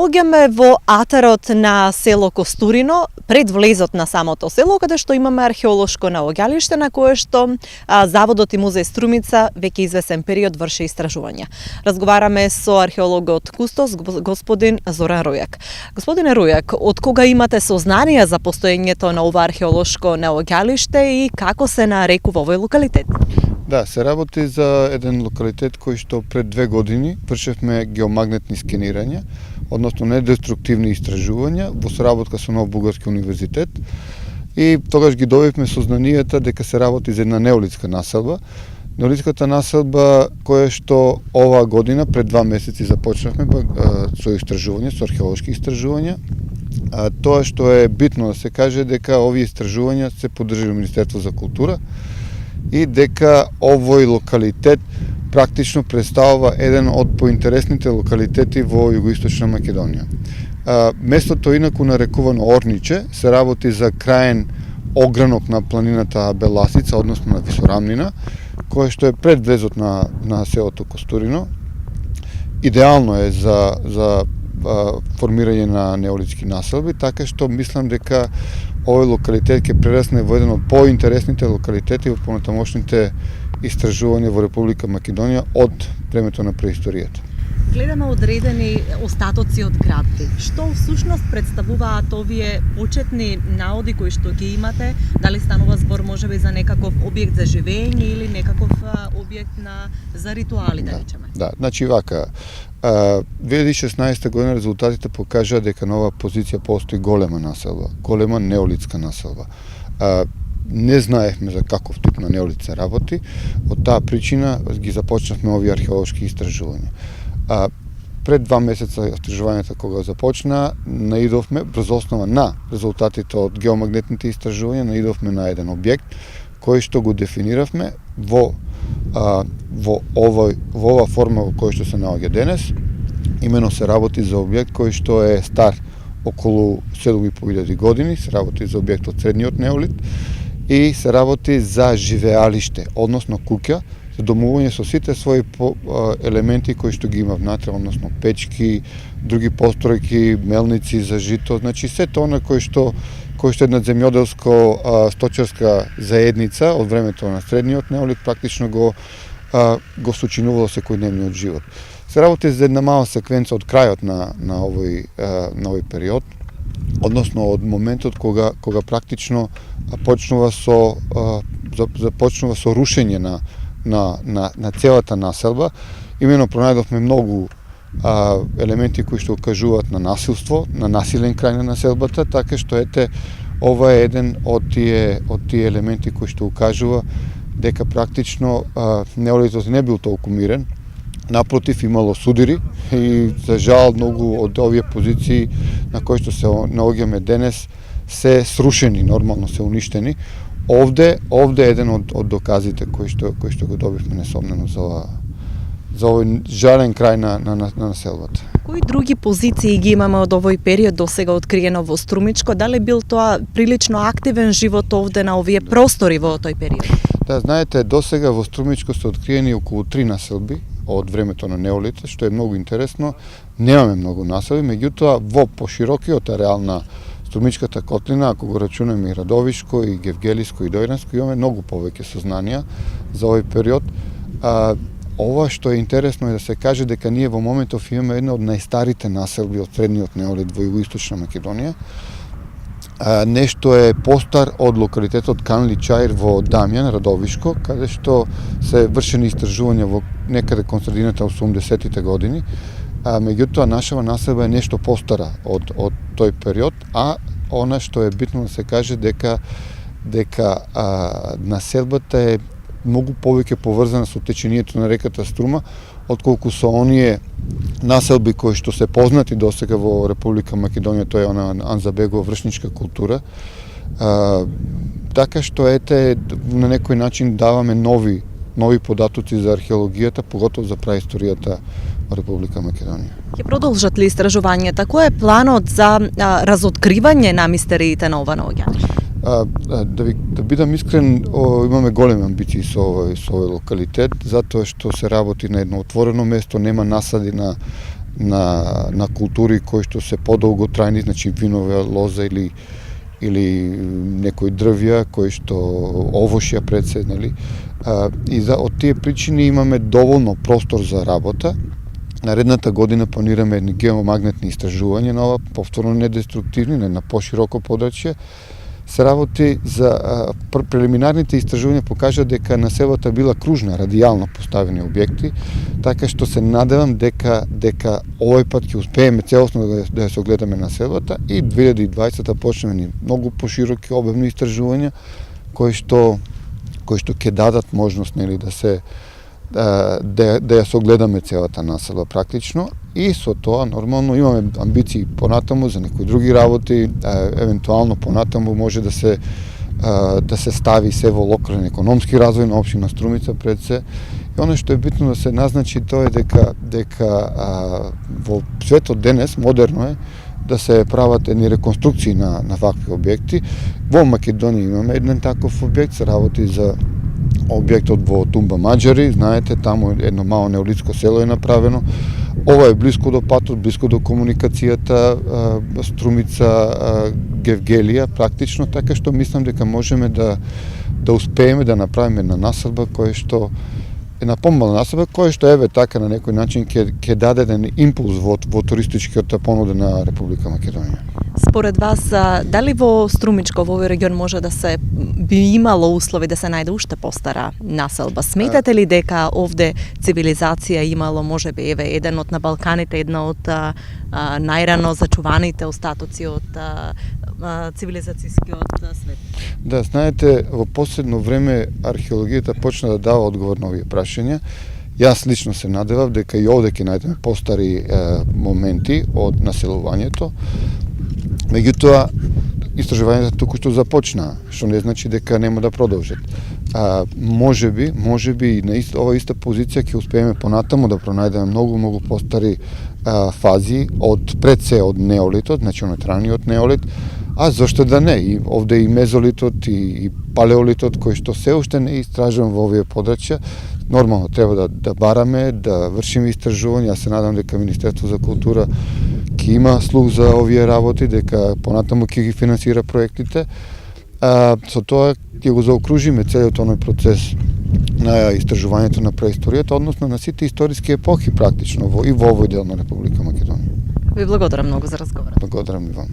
наоѓаме во атарот на село Костурино, пред влезот на самото село, каде што имаме археолошко наоѓалиште на кое што Заводот и музеј Струмица веќе извесен период врши истражувања. Разговараме со археологот кустос господин Зоран Рујак. Господине Рујак, од кога имате сознание за постоењето на ова археолошко наоѓалиште и како се нарекува овој локалитет? Да, се работи за еден локалитет кој што пред 2 години вршевме геомагнетни скенирања, односно недеструктивни истражувања во соработка со Нов Бугарски универзитет, и тогаш ги добивме сознанието дека се работи за една неолитска населба. Неолитската населба која што оваа година пред 2 месеци започнавме со истражување, со археолошки истражувања. Тоа што е битно да се каже дека овие истражувања се поддржи во Министерство за култура и дека овој локалитет практично представува еден од поинтересните локалитети во Југоисточна Македонија. Местото инаку нарекувано Орниче се работи за краен огранок на планината Беласица, односно на висорамнина, која што е пред влезот на селото Костурино. Идеално е за формирање на неолитски населби, така што мислам дека овој локалитет ќе прерасне во еден од поинтересните локалитети во понатамошните истражувања во Република Македонија од времето на преисторијата. Гледаме одредени остатоци од градки. Што всушност представуваат овие почетни наоди кои што ги имате? Дали станува збор можеби за некаков објект за живење или некаков објект за ритуали, да речеме? Да, значи вака, 2016 година резултатите покажаа дека на оваа позиција постои голема населба, голема неолитска населба. Не знаевме за каков тип на неолит се работи, од таа причина ги започнавме овие археолошки истражувања. Пред 2 месеца истражувањата кога започна, наидовме врз основа на резултатите од геомагнетните истражувања, наидовме на еден објект кој што го дефиниравме во ова форма во која што се наоѓа денес. Имено се работи за објект кој што е стар околу 7.500 години, се работи за објект од средниот неолит и се работи за живеалиште, односно куќа, за домување со сите своји елементи кои што ги има внатре, односно печки, други постројки, мелници за жито, значи сето она кој што една земјоделско-сточарска заедница од времето на средниот неолит практично го сочинувало секојдневниот живот. Се работи за една мала секвенца од крајот на овој период, односно од моментот кога практично започнува со рушење на целата населба. Имено пронајдовме многу елементи кои што укажуваат на насилство, на насилен крај на населбата, така што ова е еден од тие елементи кои што укажува дека практично неолитот не бил толку мирен. Напротив, имало судири и за жал многу од овие позиции на кои што се наоѓаме денес се срушени, нормално се уништени. Овде е еден од доказите кои што го добивме несомнено за овој жален крај на населбата. Кои други позиции ги имаме од овој период до сега откриено во Струмичко? Дали бил тоа прилично активен живот овде на овие простори во тој период? Да, знаете, до сега во Струмичко се откриени околу 3 населби од времето на неолит, што е многу интересно. Немаме многу населби, меѓутоа во поширокиот ареал на Струмичката котлина, ако го рачунаме и Радовишко, и Гевгелиско, и Дојранско, имаме многу повеќе сознанија за овој период. Ова што е интересно е да се каже дека ние во моментов имаме една од најстарите населби од средниот неолит во Југоисточна Македонија. Нешто е постар од локалитетот Канли Чаир во Дамјан, Радовишко, каде што се вршени истражувања во некаде кон средината 80-тите години. Меѓутоа, нашава населба е нешто постара од тој период, а она што е битно да се каже дека населбата е многу повеќе поврзана со течението на реката Струма, отколку со оние населби кои што се познати досега во Република Македонија, тоа е она Анзабегова вршничка култура. Така што на некој начин даваме нови податоци за археологијата, поготово за праисторијата во Република Македонија. Ќе продолжат ли истражувањата? Кој е планот за разоткривање на мистериите на ова наоѓање? Да бидам искрен, имаме големи амбиции со овој локалитет, затоа што се работи на едно отворено место, нема насади на на култури кои што се подолготрајни, значи винове, лоза или некои дрвја кои што овошја пред се, нели? И од тие причини имаме доволно простор за работа. Наредната година планираме едни геомагнетни истражувања на ова повторно недеструктивни, на пошироко подрачје. Се работи за прелиминарните истражувања покажа дека населбата била кружна, радијално поставени објекти, така што се надевам дека овој пат ќе успееме целосно да ја согледаме населбата и 2020 почнеме многу пошироки обемни истражувања кои што ќе дадат можност, нели, да ја согледаме целата населба практично, и со тоа нормално имаме амбиции понатаму за некои други работи, евентуално понатаму може да се стави се во локален економски развој на општина Струмица пред се. И оно што е битно да се назначи тоа е дека во светот денес модерно е да се прават едни реконструкции на вакви објекти. Во Македонија имаме еден таков објект, се работи за објектот во Тумба Маџари, знаете, таму едно мало неолитско село е направено. Ова е блиско до патот, блиско до комуникацијата, Струмица, Гевгелија, практично, така што мислам дека можеме да успееме да направиме една населба која што една помална населба која што еве така на некој начин ќе даде еден импулс во туристичката понуда на Република Македонија. Според вас, дали во Струмичко, во овој регион може да се би имало услови да се најде уште постара населба? Сметате ли дека овде цивилизација имало можеби еве еден од на Балканите, една од најрано зачуваните остатоци од цивилизацијскиот свет? Да, знаете, во последно време археологијата почна да дава одговор на овие прашања. Јас лично се надевав дека и овде ќе најдеме постари моменти од населувањето. Меѓутоа, истражувањата туку што започнаа, што не значи дека нема да продолжат. Можеби и на ова иста позиција ќе успееме понатаму да пронајдеме многу постари фази пред се од неолитот, значи оној раниот неолит, а зошто да не? И овде и мезолитот и палеолитот кој што се уште не истражувам во овие подрачја. Нормално треба да бараме, да вршиме истражувања. Јас се надам дека Министерство за култура ќе има слух за овие работи, дека понатаму ќе ги финансира проектите. Со тоа ќе го заокружиме целиот оној процес на истражувањето на преисторијата, односно на сите историски епохи практично и во овој дел на Република Македонија. Ви благодарам многу за разговорот. Благодарам и вам.